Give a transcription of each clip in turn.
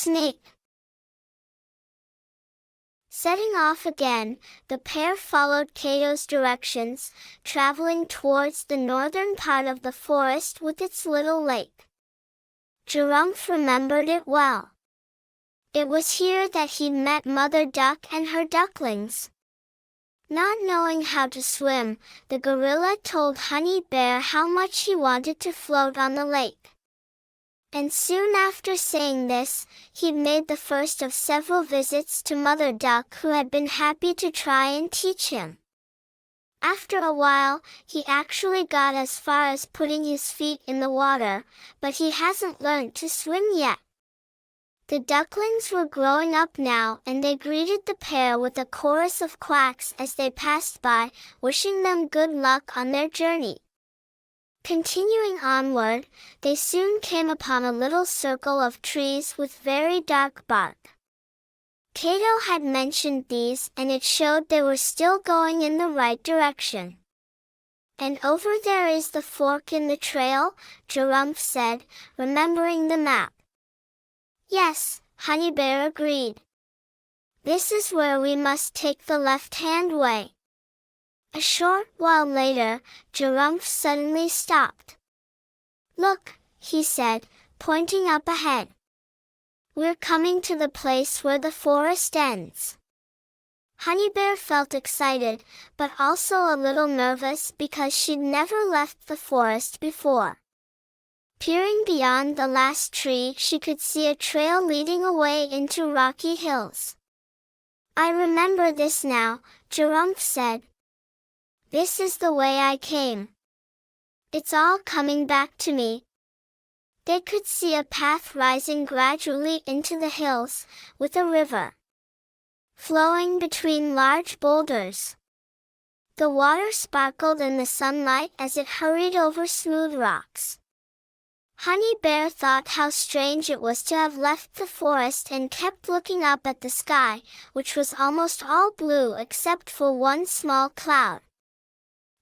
snake. Setting off again, the pair followed Cato's directions, traveling towards the northern part of the forest with its little lake. Jurumf remembered it well. It was here that he'd met Mother Duck and her ducklings. Not knowing how to swim, the gorilla told Honey Bear how much he wanted to float on the lake. And soon after saying this, he'd made the first of several visits to Mother Duck, who had been happy to try and teach him. After a while, he actually got as far as putting his feet in the water, but he hasn't learned to swim yet. The ducklings were growing up now, and they greeted the pair with a chorus of quacks as they passed by, wishing them good luck on their journey. Continuing onward, they soon came upon a little circle of trees with very dark bark. Cato had mentioned these, and it showed they were still going in the right direction. "And over there is the fork in the trail," Jurumf said, remembering the map. "Yes," Honey Bear agreed. "This is where we must take the left-hand way." A short while later, Jurumf suddenly stopped. "Look," he said, pointing up ahead. "We're coming to the place where the forest ends." Honey Bear felt excited, but also a little nervous because she'd never left the forest before. Peering beyond the last tree, she could see a trail leading away into rocky hills. "I remember this now," Jurumf said. "This is the way I came. It's all coming back to me." They could see a path rising gradually into the hills, with a river flowing between large boulders. The water sparkled in the sunlight as it hurried over smooth rocks. Honey Bear thought how strange it was to have left the forest and kept looking up at the sky, which was almost all blue except for one small cloud.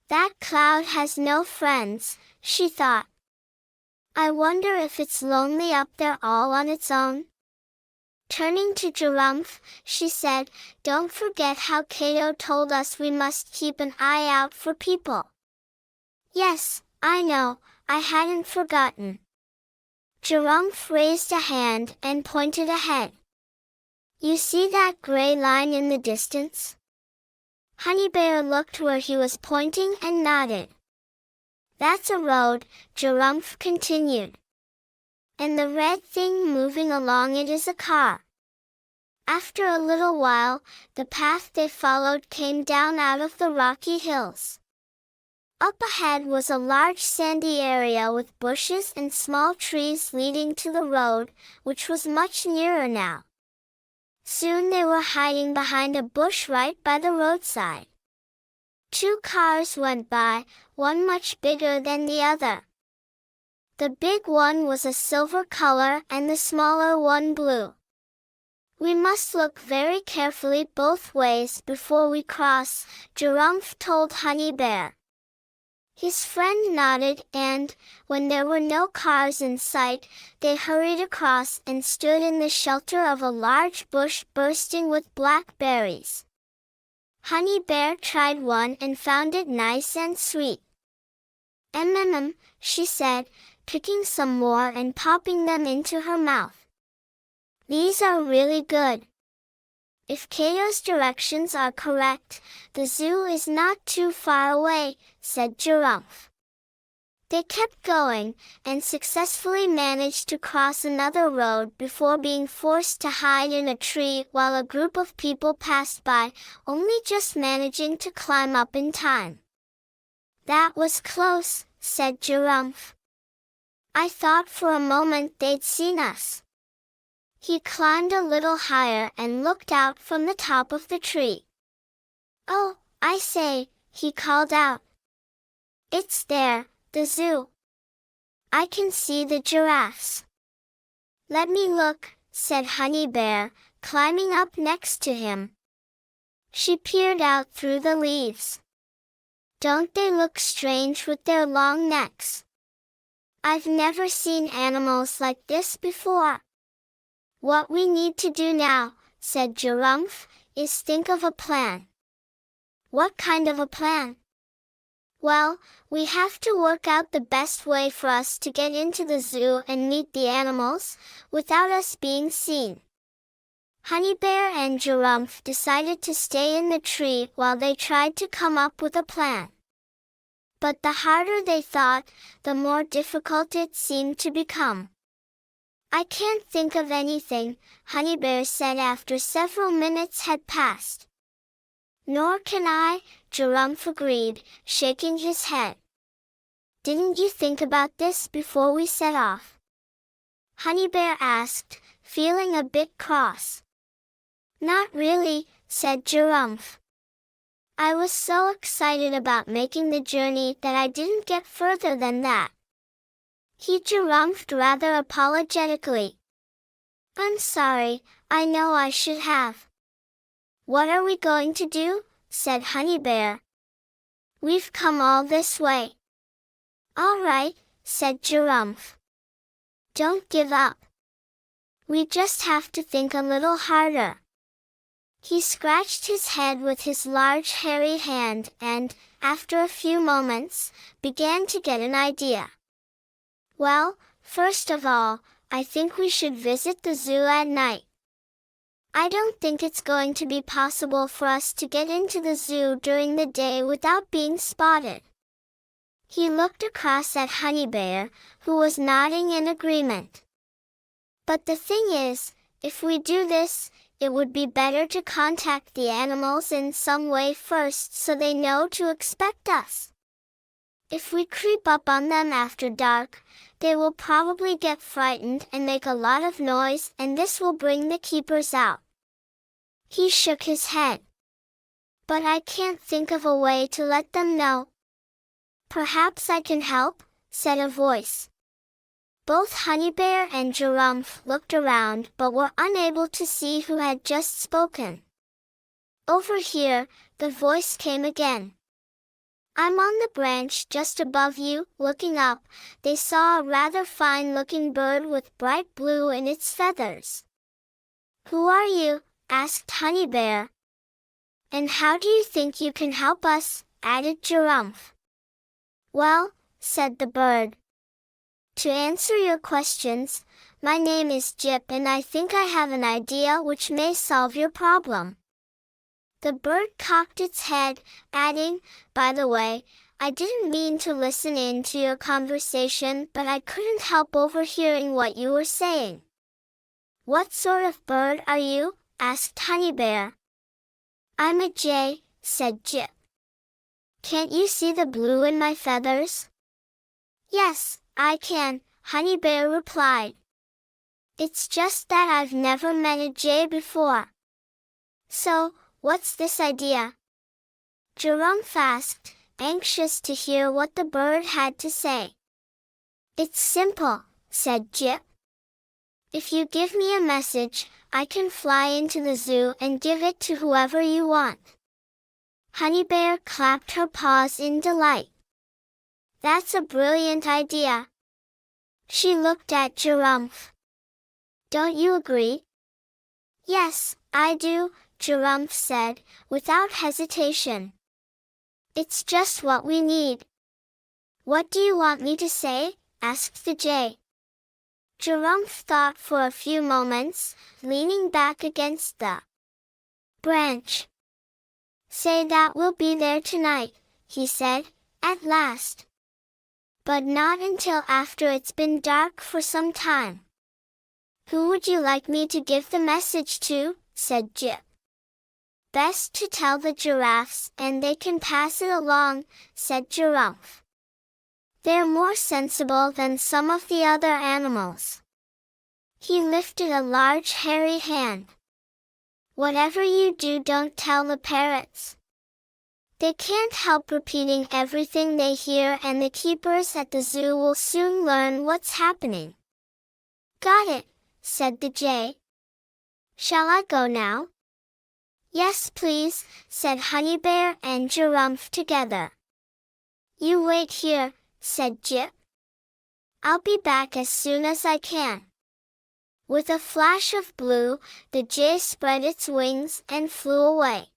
"That cloud has no friends," she thought. "I wonder if it's lonely up there all on its own?" Turning to Jurumf, she said, "Don't forget how Cato told us we must keep an eye out for people." "Yes, I know, I hadn't forgotten." Jurumf raised a hand and pointed ahead. "You see that gray line in the distance?" Honey Bear looked where he was pointing and nodded. "That's a road," Jurumf continued. "And the red thing moving along it is a car." After a little while, the path they followed came down out of the rocky hills. Up ahead was a large sandy area with bushes and small trees leading to the road, which was much nearer now. Soon they were hiding behind a bush right by the roadside. Two cars went by, one much bigger than the other. The big one was a silver color and the smaller one blue. "We must look very carefully both ways before we cross," Jurumf told Honey Bear. His friend nodded and, when there were no cars in sight, they hurried across and stood in the shelter of a large bush bursting with blackberries. Honey Bear tried one and found it nice and sweet. "Mm," she said, picking some more and popping them into her mouth. "These are really good. If Cato's directions are correct, the zoo is not too far away," said Jurumf. They kept going, and successfully managed to cross another road before being forced to hide in a tree while a group of people passed by, only just managing to climb up in time. "That was close," said Jurumf. "I thought for a moment they'd seen us." He climbed a little higher and looked out from the top of the tree. "Oh, I say," he called out. "It's there, the zoo. I can see the giraffes." "Let me look," said Honey Bear, climbing up next to him. She peered out through the leaves. "Don't they look strange with their long necks? I've never seen animals like this before." What we need to do now, said Giraffe, is think of a plan. What kind of a plan? Well, we have to work out the best way for us to get into the zoo and meet the animals, without us being seen. Honey Bear and Giraffe decided to stay in the tree while they tried to come up with a plan. But the harder they thought, the more difficult it seemed to become. I can't think of anything, Honey Bear said after several minutes had passed. Nor can I, Giraffe agreed, shaking his head. Didn't you think about this before we set off? Honey Bear asked, feeling a bit cross. Not really, said Giraffe. I was so excited about making the journey that I didn't get further than that. He Giraffed rather apologetically. I'm sorry, I know I should have. What are we going to do? Said Honey Bear. We've come all this way. All right, said Giraffe. Don't give up. We just have to think a little harder. He scratched his head with his large hairy hand and, after a few moments, began to get an idea. Well, first of all, I think we should visit the zoo at night. I don't think it's going to be possible for us to get into the zoo during the day without being spotted. He looked across at Honey Bear, who was nodding in agreement. But the thing is, if we do this, it would be better to contact the animals in some way first so they know to expect us. If we creep up on them after dark, they will probably get frightened and make a lot of noise, and this will bring the keepers out. He shook his head. But I can't think of a way to let them know. Perhaps I can help, said a voice. Both Honey Bear and Giraffe looked around but were unable to see who had just spoken. Over here, the voice came again. I'm on the branch just above you. Looking up, they saw a rather fine-looking bird with bright blue in its feathers. Who are you? Asked Honey Bear. And how do you think you can help us? Added Giraffe. Well, said the bird. To answer your questions, my name is Jip and I think I have an idea which may solve your problem. The bird cocked its head, adding, by the way, I didn't mean to listen in to your conversation, but I couldn't help overhearing what you were saying. What sort of bird are you? Asked Honey Bear. I'm a jay, said Jip. Can't you see the blue in my feathers? Yes, I can, Honey Bear replied. It's just that I've never met a jay before. So, what's this idea? Giraffe asked, anxious to hear what the bird had to say. It's simple, said Jip. If you give me a message, I can fly into the zoo and give it to whoever you want. Honey Bear clapped her paws in delight. That's a brilliant idea. She looked at Giraffe. Don't you agree? Yes, I do, Giraffe said, without hesitation. It's just what we need. What do you want me to say? Asked the jay. Giraffe thought for a few moments, leaning back against the branch. Say that we'll be there tonight, he said, at last. But not until after it's been dark for some time. Who would you like me to give the message to? Said Jip. Best to tell the giraffes and they can pass it along, said Giraffe. They're more sensible than some of the other animals. He lifted a large hairy hand. Whatever you do, don't tell the parrots. They can't help repeating everything they hear, and the keepers at the zoo will soon learn what's happening. Got it, said the jay. Shall I go now? Yes, please, said Honey Bear and Giraffe together. You wait here, said Jip. I'll be back as soon as I can. With a flash of blue, the jay spread its wings and flew away.